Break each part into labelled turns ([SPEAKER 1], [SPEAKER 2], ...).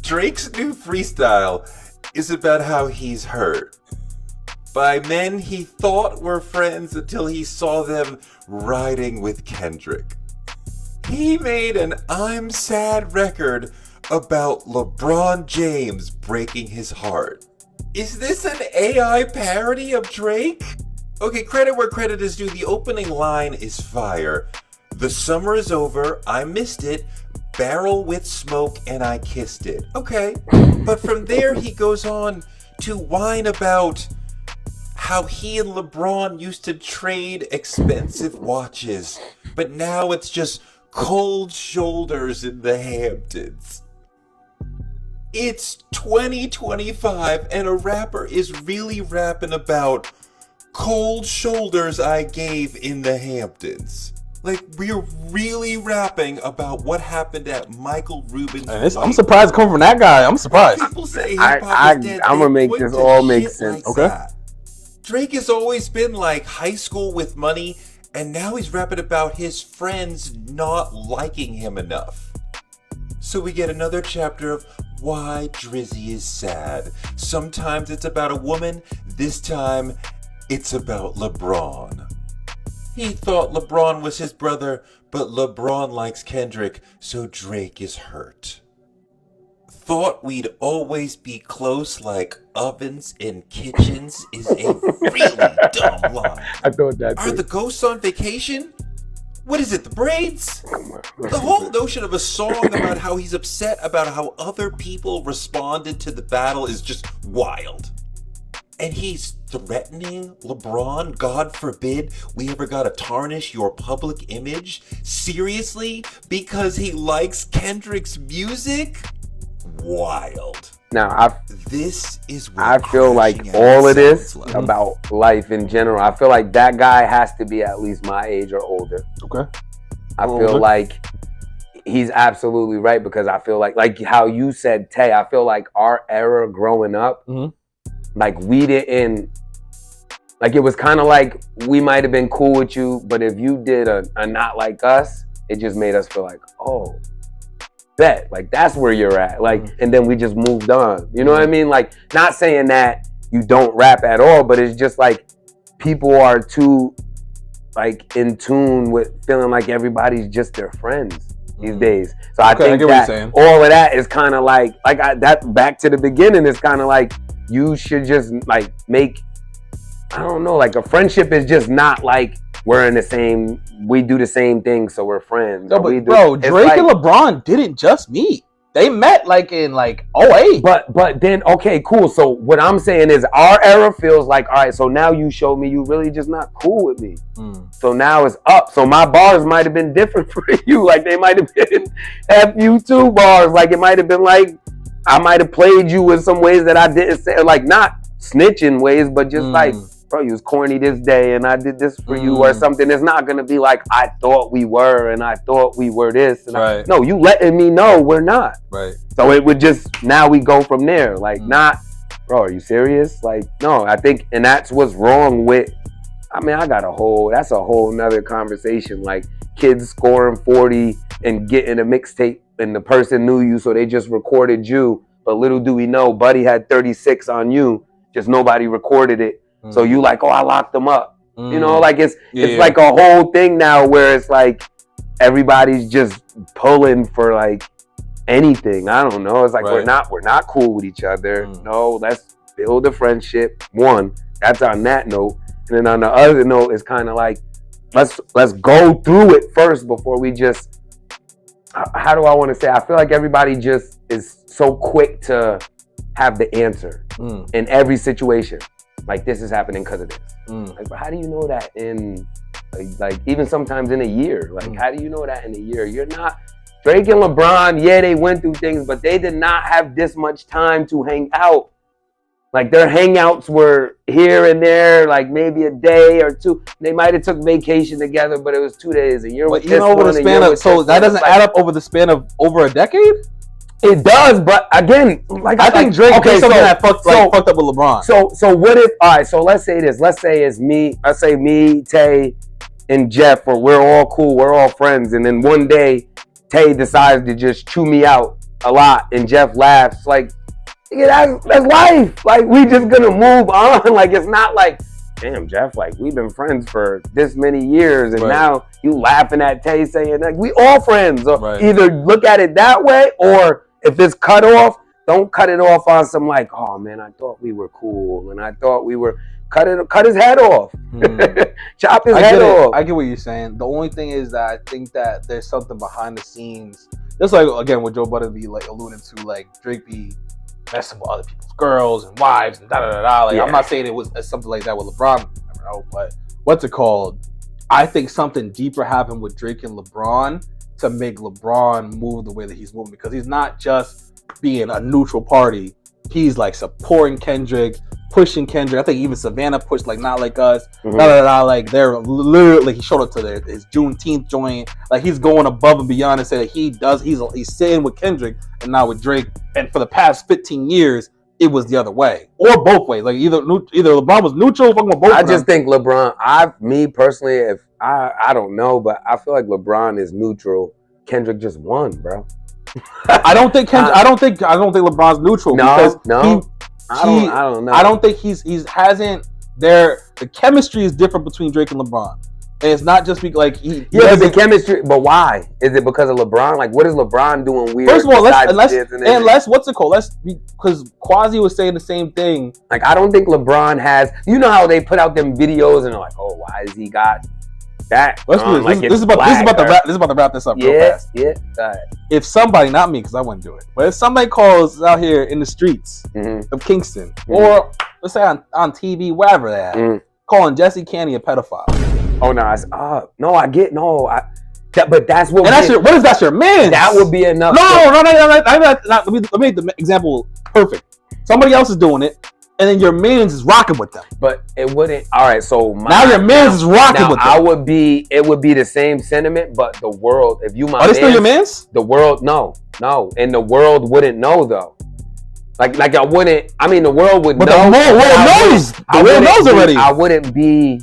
[SPEAKER 1] Drake's new freestyle is about how he's hurt by men he thought were friends until he saw them riding with Kendrick. He made an I'm Sad record about LeBron James breaking his heart. Is this an AI parody of Drake? Okay, credit where credit is due. The opening line is fire. The summer is over, I missed it, barrel with smoke and I kissed it. Okay, but from there he goes on to whine about how he and LeBron used to trade expensive watches, but now it's just cold shoulders in the Hamptons. It's 2025 and a rapper is really rapping about cold shoulders I gave in the Hamptons. Like, we're really rapping about what happened at Michael Rubin's.
[SPEAKER 2] I'm surprised it come from that guy. I'm surprised.
[SPEAKER 1] People say hip-hop is dead.
[SPEAKER 3] I'm gonna make this all make sense.
[SPEAKER 1] Like
[SPEAKER 2] okay.
[SPEAKER 1] That. Drake has always been like high school with money, and now he's rapping about his friends not liking him enough. So we get another chapter of why Drizzy is sad. Sometimes it's about a woman, this time it's about LeBron. He thought LeBron was his brother, but LeBron likes Kendrick, so Drake is hurt. Thought we'd always be close like ovens in kitchens is a really dumb line.
[SPEAKER 3] I thought that
[SPEAKER 1] Are the ghosts on vacation? What is it, the braids? The whole notion of a song about how he's upset about how other people responded to the battle is just wild. And he's threatening LeBron, God forbid we ever gotta tarnish your public image? Seriously? Because he likes Kendrick's music? Wild.
[SPEAKER 3] Now,
[SPEAKER 1] this is what
[SPEAKER 3] I feel like all of this about life in general, I feel like that guy has to be at least my age or older.
[SPEAKER 2] Okay.
[SPEAKER 3] I feel like he's absolutely right, because I feel like how you said, Tay, I feel like our era growing up, like we didn't, like it was kind of like we might have been cool with you, but if you did a not like us, it just made us feel like, oh, bet, like that's where you're at, like, and then we just moved on. You know what I mean? Like, not saying that you don't rap at all, but it's just like people are too like in tune with feeling like everybody's just their friends these days. So I think that all of that is kind of like that back to the beginning is kind of like you should just like make, I don't know, like a friendship is just not like we're in the same, we do the same thing, so we're friends.
[SPEAKER 2] No, but bro, Drake and LeBron didn't just meet. They met like in like 08.
[SPEAKER 3] But then, okay, cool. So what I'm saying is our era feels like, all right, so now you showed me you really just not cool with me. So now it's up. So my bars might have been different for you. Like they might have been FU2 bars. Like it might have been like, I might have played you in some ways that I didn't say, like not snitching ways, but just like, bro, you was corny this day and I did this for you or something. It's not gonna be like, I thought we were and I thought we were this. And no, you letting me know we're not.
[SPEAKER 2] Right.
[SPEAKER 3] So it would just, now we go from there. Like not, bro, are you serious? Like, no, I think, and that's what's wrong with, I mean, that's a whole nother conversation. Like kids scoring 40 and getting a mixtape and the person knew you, so they just recorded you. But little do we know, Buddy had 36 on you, just nobody recorded it. So you like, oh, I locked them up. You know, like it's like a whole thing now where it's like everybody's just pulling for like anything. I don't know. It's like we're not cool with each other. No, let's build a friendship. One, that's on that note. And then on the other note, it's kind of like let's go through it first before we just, how do I want to say? I feel like everybody just is so quick to have the answer in every situation. Like this is happening because of this. Like, but how do you know that in like even sometimes in a year? Like how do you know that in a year? You're not, Drake and LeBron, yeah, they went through things, but they did not have this much time to hang out. Like their hangouts were here and there, like maybe a day or two. They might have took vacation together, but it was 2 days. And you're with this one,
[SPEAKER 2] over the span of, so that doesn't add up over the span of over a decade?
[SPEAKER 3] It does, but again, like
[SPEAKER 2] I think Drake did something that fucked up with LeBron.
[SPEAKER 3] So what if, all right, so let's say this. Let's say it's me, Tay, and Jeff, or we're all cool, we're all friends, and then one day Tay decides to just chew me out a lot, and Jeff laughs. Like, nigga, that's life. Like, we just gonna move on. Like, it's not like, damn, Jeff, like, we've been friends for this many years, and now you laughing at Tay saying, like, we all friends. Or either look at it that way, or if it's cut off, don't cut it off on some like, oh man, I thought we were cool, and I thought we were cut his head off, chop his head off.
[SPEAKER 2] I get what you're saying. The only thing is that I think that there's something behind the scenes. Just like again, what Joe Budden be like alluding to, like Drake be messing with other people's girls and wives and da da da da. Like I'm not saying it was something like that with LeBron, I don't know, but what's it called? I think something deeper happened with Drake and LeBron to make LeBron move the way that he's moving, because he's not just being a neutral party. He's like supporting Kendrick, pushing Kendrick. I think even Savannah pushed like Not Like Us. Like they're literally, he showed up to his Juneteenth joint. Like he's going above and beyond and say that he's sitting with Kendrick and not with Drake. And for the past 15 years, it was the other way or both ways. Like either LeBron was neutral, fucking with both.
[SPEAKER 3] I just think LeBron. Me personally, if I don't know, but I feel like LeBron is neutral. Kendrick just won, bro.
[SPEAKER 2] I don't think LeBron's neutral because
[SPEAKER 3] I don't know.
[SPEAKER 2] I don't think the chemistry is different between Drake and LeBron. And it's not just like
[SPEAKER 3] the chemistry, but why? Is it because of LeBron? Like, what is LeBron doing weird?
[SPEAKER 2] Because Quasi was saying the same thing.
[SPEAKER 3] Like, I don't think LeBron has. You know how they put out them videos and they're like, oh, why has he got that?
[SPEAKER 2] This is about to wrap this up real fast. Yeah. If somebody, not me, because I wouldn't do it, but if somebody calls out here in the streets of Kingston, or let's say on TV, wherever they're at, calling Jesse Candy a pedophile.
[SPEAKER 3] Oh no! But that's what.
[SPEAKER 2] And that's your man.
[SPEAKER 3] That would be enough.
[SPEAKER 2] No. Let me make the example perfect. Somebody else is doing it, and then your man's is rocking with them.
[SPEAKER 3] But it wouldn't. All right, so
[SPEAKER 2] now your man's is rocking with them.
[SPEAKER 3] It would be the same sentiment, but the world. If you
[SPEAKER 2] are they still your man's?
[SPEAKER 3] The world, no, and the world wouldn't know though. Like I wouldn't. I mean, the world would know.
[SPEAKER 2] But the world knows. The world knows already.
[SPEAKER 3] I wouldn't be.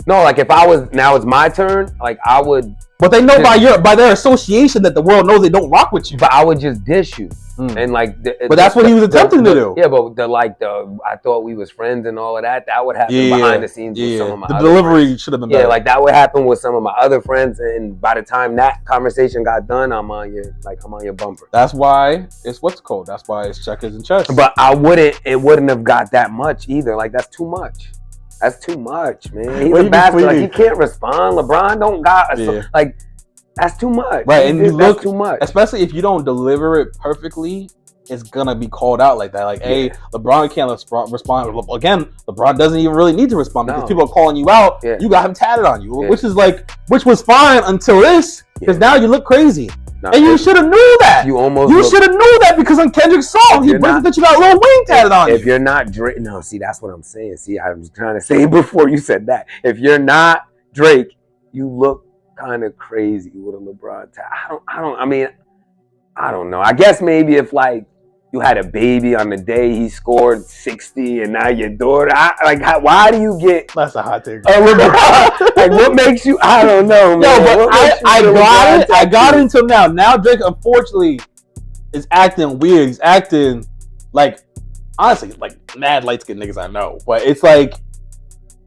[SPEAKER 3] No, like if I was, now it's my turn, like I would.
[SPEAKER 2] But they know by their association that the world knows they don't rock with you.
[SPEAKER 3] But I would just dish you. And like.
[SPEAKER 2] But that's what he was attempting to do.
[SPEAKER 3] Yeah, but I thought we was friends and all of that. That would happen behind the scenes with some of my other
[SPEAKER 2] delivery
[SPEAKER 3] friends.
[SPEAKER 2] Should have been better.
[SPEAKER 3] Yeah, like that would happen with some of my other friends. And by the time that conversation got done, I'm on your bumper.
[SPEAKER 2] That's why it's what's called. That's why it's checkers and chess.
[SPEAKER 3] But it wouldn't have got that much either. Like that's too much. That's too much, man. He's a bastard. Like he can't respond. LeBron don't got like that's too much.
[SPEAKER 2] Right, and
[SPEAKER 3] that's too much.
[SPEAKER 2] Especially if you don't deliver it perfectly, it's gonna be called out like that. Like, hey, LeBron can't respond. Again, LeBron doesn't even really need to respond because people are calling you out. Yeah. You got him tatted on you, which was fine until this, because now you look crazy. And you should have knew that. You should have knew that because on Kendrick's song, he brings that you got Lil Wayne tatted on you.
[SPEAKER 3] If you're not Drake, no, see, that's what I'm saying. See, I was trying to say before you said that. If you're not Drake, you look kind of crazy with a LeBron tat. I don't know. I guess maybe if like you had a baby on the day he scored 60 and now your daughter, why do you get?
[SPEAKER 2] That's a hot take.
[SPEAKER 3] Like what makes you? I don't know, man.
[SPEAKER 2] No, but I got it until now. Now Drake, unfortunately, is acting weird. He's acting like, honestly, like mad light skinned niggas I know. But it's like,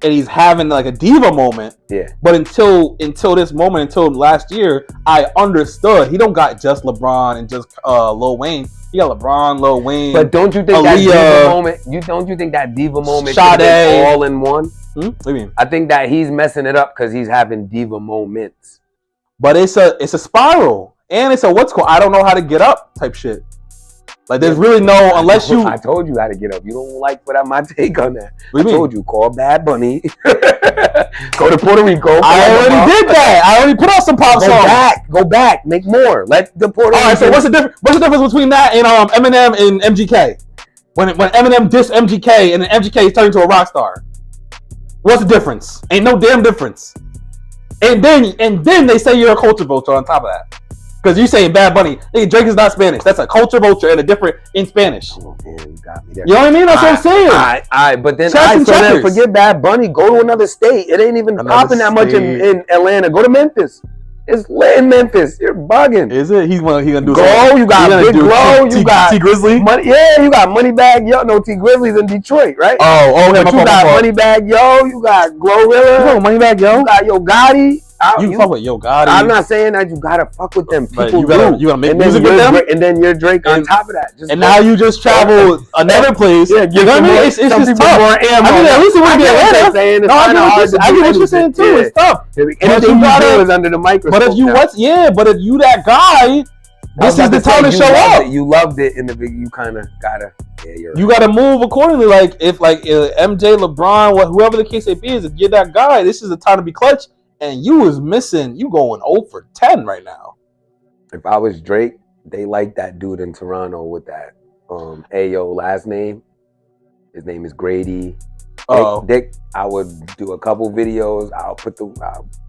[SPEAKER 2] and he's having like a diva moment.
[SPEAKER 3] Yeah.
[SPEAKER 2] But until this moment, until last year, I understood he don't got just LeBron and just Lil Wayne. He got LeBron, Lil Wayne.
[SPEAKER 3] But don't you think that diva moment? Don't you think that diva moment is all in one?
[SPEAKER 2] What do you mean?
[SPEAKER 3] I think that he's messing it up because he's having diva moments.
[SPEAKER 2] But it's a spiral, and it's a what's called I don't know how to get up type shit. Like there's really no unless you.
[SPEAKER 3] I told you how to get up. You don't like my take on that.
[SPEAKER 2] What do you mean?
[SPEAKER 3] Told you call Bad Bunny. Go to Puerto Rico.
[SPEAKER 2] I already did that. I already put out some pop songs.
[SPEAKER 3] Go back. Make more. Let the Puerto Rico.
[SPEAKER 2] All right. So what's the difference? What's the difference between that and Eminem and MGK? When Eminem dissed MGK and then MGK is turned into a rock star. What's the difference? Ain't no damn difference. And then they say you're a culture vulture on top of that. Because you saying Bad Bunny, hey, Drake is not Spanish. That's a culture vulture and a different in Spanish.
[SPEAKER 3] Oh, damn, you got me there.
[SPEAKER 2] You know what I mean? That's what I'm saying.
[SPEAKER 3] All right, but then forget Bad Bunny. Go to another state. It ain't even popping that much in Atlanta. Go to Memphis. It's lit in Memphis. You're bugging.
[SPEAKER 2] Is it? He gonna do
[SPEAKER 3] Glow. You got Big Glow. You got
[SPEAKER 2] T Grizzly.
[SPEAKER 3] Money. Yeah, you got Moneybag Yo. No, T Grizzly's in Detroit, right?
[SPEAKER 2] Oh,
[SPEAKER 3] but you got Moneybag Yo. You got Glorilla.
[SPEAKER 2] You Moneybag Yo.
[SPEAKER 3] You got Yo Gotti.
[SPEAKER 2] You fuck with Yo Gotti.
[SPEAKER 3] I'm not saying that you gotta fuck with them. People
[SPEAKER 2] you gotta make music with them,
[SPEAKER 3] and then you're Drake on top of that.
[SPEAKER 2] And now you just travel another place. Yeah, you know what I mean? It's just tough. More ammo. I mean, at least it wouldn't be Atlanta. No, I get what you're saying too. It's tough.
[SPEAKER 3] Anything you do is under the microscope.
[SPEAKER 2] But if you that guy, this is the time to show up.
[SPEAKER 3] You loved it in the big. You kind of gotta. Yeah, you're right.
[SPEAKER 2] You gotta move accordingly. Like if MJ, LeBron, whoever the case may be, is if you're that guy, this is the time to be clutch. And you was missing. You going 0 for 10 right now.
[SPEAKER 3] If I was Drake, they like that dude in Toronto with that Ayo last name. His name is Grady. Dick. I would do a couple videos. I'll put the.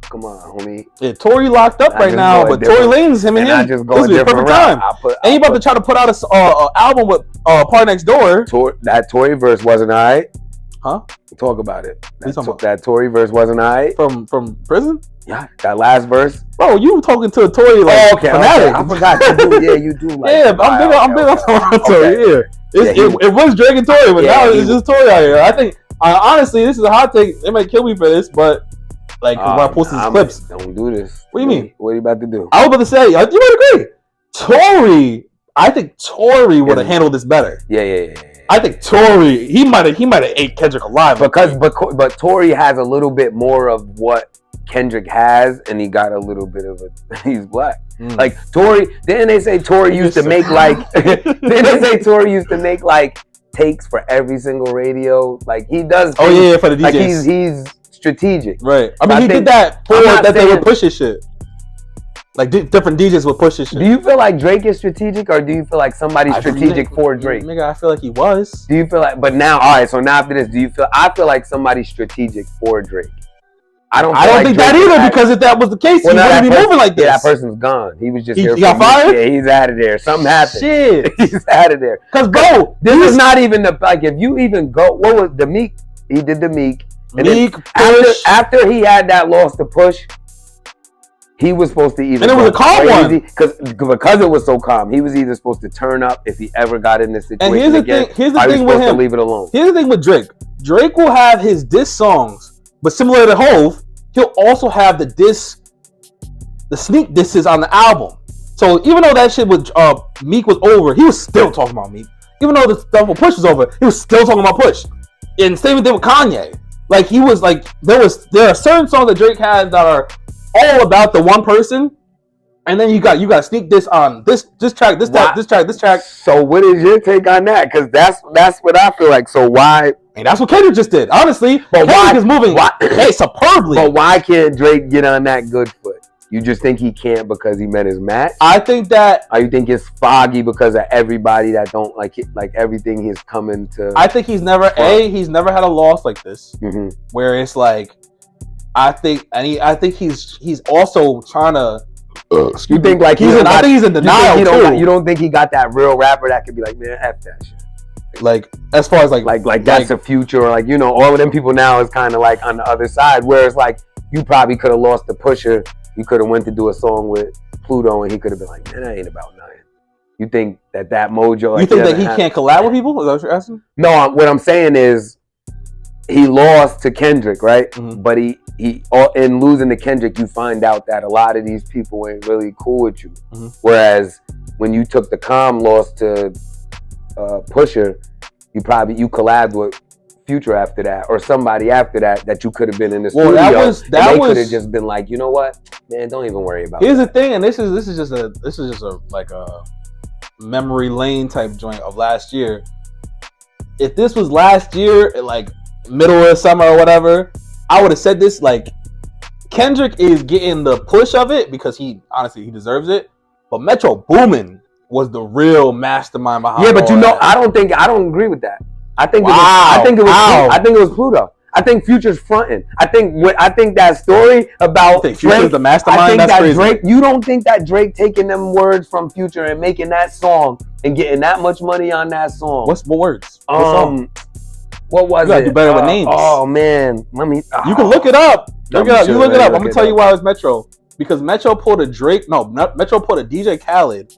[SPEAKER 3] Come on, homie.
[SPEAKER 2] Yeah, Tory locked up right now, but Tory Lanez, him and him.
[SPEAKER 3] Just go
[SPEAKER 2] this is a perfect time. And you about to try to put out a album with Party Next Door.
[SPEAKER 3] That Tory verse wasn't alright.
[SPEAKER 2] Huh?
[SPEAKER 3] Talk about it. That Tory verse wasn't alright.
[SPEAKER 2] From prison?
[SPEAKER 3] Yeah, that last verse.
[SPEAKER 2] Bro, you talking to a Tory fanatic.
[SPEAKER 3] I forgot you do. Yeah, you do. Like,
[SPEAKER 2] yeah, I'm big on Tory. Yeah. It was Drake and Tory, but now it's just Tory out here. I think honestly, this is a hot take. They might kill me for this, but when I post these clips,
[SPEAKER 3] don't do this.
[SPEAKER 2] What do you mean?
[SPEAKER 3] What are you about to do?
[SPEAKER 2] I was about to say, you would agree. Tory, I think Tory would have handled this better.
[SPEAKER 3] Yeah.
[SPEAKER 2] I think Tory, he might have ate Kendrick alive.
[SPEAKER 3] But Tory has a little bit more of what Kendrick has, and he got a little bit of he's black. Like Tory, didn't they say Tory used to make takes for every single radio? Like he does.
[SPEAKER 2] For the DJs.
[SPEAKER 3] Like he's strategic.
[SPEAKER 2] Right. I mean, he did that for that they would push his shit. Like different DJs will push his shit.
[SPEAKER 3] Do you feel like Drake is strategic, or do you feel like somebody's strategic for Drake?
[SPEAKER 2] Nigga, I feel like he was.
[SPEAKER 3] Do you feel like? But now, all right. So now after this, I feel like somebody's strategic for Drake. I don't think
[SPEAKER 2] that either, because if that was the case, he wouldn't be moving like this.
[SPEAKER 3] Yeah, that person's gone. He was just
[SPEAKER 2] he got fired.
[SPEAKER 3] Yeah, he's out of there. Something happened.
[SPEAKER 2] Shit,
[SPEAKER 3] he's out of there.
[SPEAKER 2] Cause bro,
[SPEAKER 3] this is not even if you even go. What was the Meek? He did the Meek. And
[SPEAKER 2] Meek
[SPEAKER 3] push. After he had that loss to Push. He was supposed to either,
[SPEAKER 2] and it was a calm one,
[SPEAKER 3] because it was so calm. He was either supposed to turn up if he ever got in this situation.
[SPEAKER 2] And here's the thing with him.
[SPEAKER 3] Leave it alone.
[SPEAKER 2] Here's the thing with Drake. Drake will have his diss songs, but similar to Hove, he'll also have the sneak disses on the album. So even though that shit with Meek was over, he was still talking about Meek. Even though the stuff with Push was over, he was still talking about Push. And same thing with Kanye. Like he was like there are certain songs that Drake has that are all about the one person, and then you got sneak diss on this track, this track.
[SPEAKER 3] So what is your take on that? Because that's what I feel like. So why?
[SPEAKER 2] And that's what Kendrick just did, honestly. But Kendrick is moving superbly.
[SPEAKER 3] But why can't Drake get on that good foot? You just think he can't because he met his match?
[SPEAKER 2] I think that.
[SPEAKER 3] Or you think it's foggy because of everybody that don't like it, like everything he's coming to?
[SPEAKER 2] I think he's never had a loss like this, where it's like. I think he's also trying to.
[SPEAKER 3] You think like
[SPEAKER 2] I think he's in denial too.
[SPEAKER 3] You don't think he got that real rapper that could be like, man, F that shit.
[SPEAKER 2] Like as far as like
[SPEAKER 3] that's the future, or like all of them people now is kind of like on the other side. Whereas like you probably could have lost the Pusher. You could have went to do a song with Pluto, and he could have been like, man, that ain't about nothing. You think that mojo?
[SPEAKER 2] You think that he can't collab with people? Is that what you're asking?
[SPEAKER 3] No, what I'm saying is. He lost to Kendrick, right? Mm-hmm. But he in losing to Kendrick, you find out that a lot of these people ain't really cool with you. Mm-hmm. Whereas when you took the calm loss to Pusher, you collabed with Future after that, or somebody after that you could have been in the studio. They could have just been like, you know what, man, don't even worry about it.
[SPEAKER 2] Here's the thing, and this is just a like a memory lane type joint of last year. If this was last year, like middle of summer or whatever, I would have said this. Like Kendrick is getting the push of it because he deserves it. But Metro Boomin was the real mastermind behind.
[SPEAKER 3] Yeah, but I don't agree with that. I think it was Pluto. I think Future's fronting. I think that story about
[SPEAKER 2] Future's the mastermind. I think
[SPEAKER 3] that's
[SPEAKER 2] crazy.
[SPEAKER 3] Drake. You don't think that Drake taking them words from Future and making that song and getting that much money on that song?
[SPEAKER 2] What words?
[SPEAKER 3] What was it?
[SPEAKER 2] You better with names.
[SPEAKER 3] Oh man, let me.
[SPEAKER 2] You can look it up. You look it up. I'm gonna tell you why it was Metro. because Metro pulled a Drake. No, Metro pulled a DJ Khaled.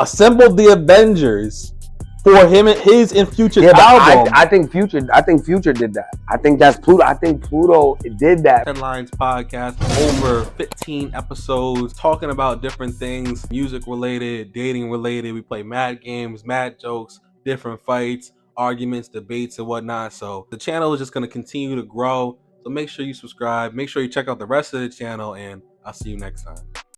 [SPEAKER 2] Assembled the Avengers for him and his and Future's album.
[SPEAKER 3] I think Future did that. I think that's Pluto. I think Pluto did that.
[SPEAKER 4] Headlines podcast, over 15 episodes talking about different things, music related, dating related. We play mad games, mad jokes, different fights, arguments, debates, and whatnot. So the channel is just going to continue to grow. So make sure you subscribe. Make sure you check out the rest of the channel, and I'll see you next time.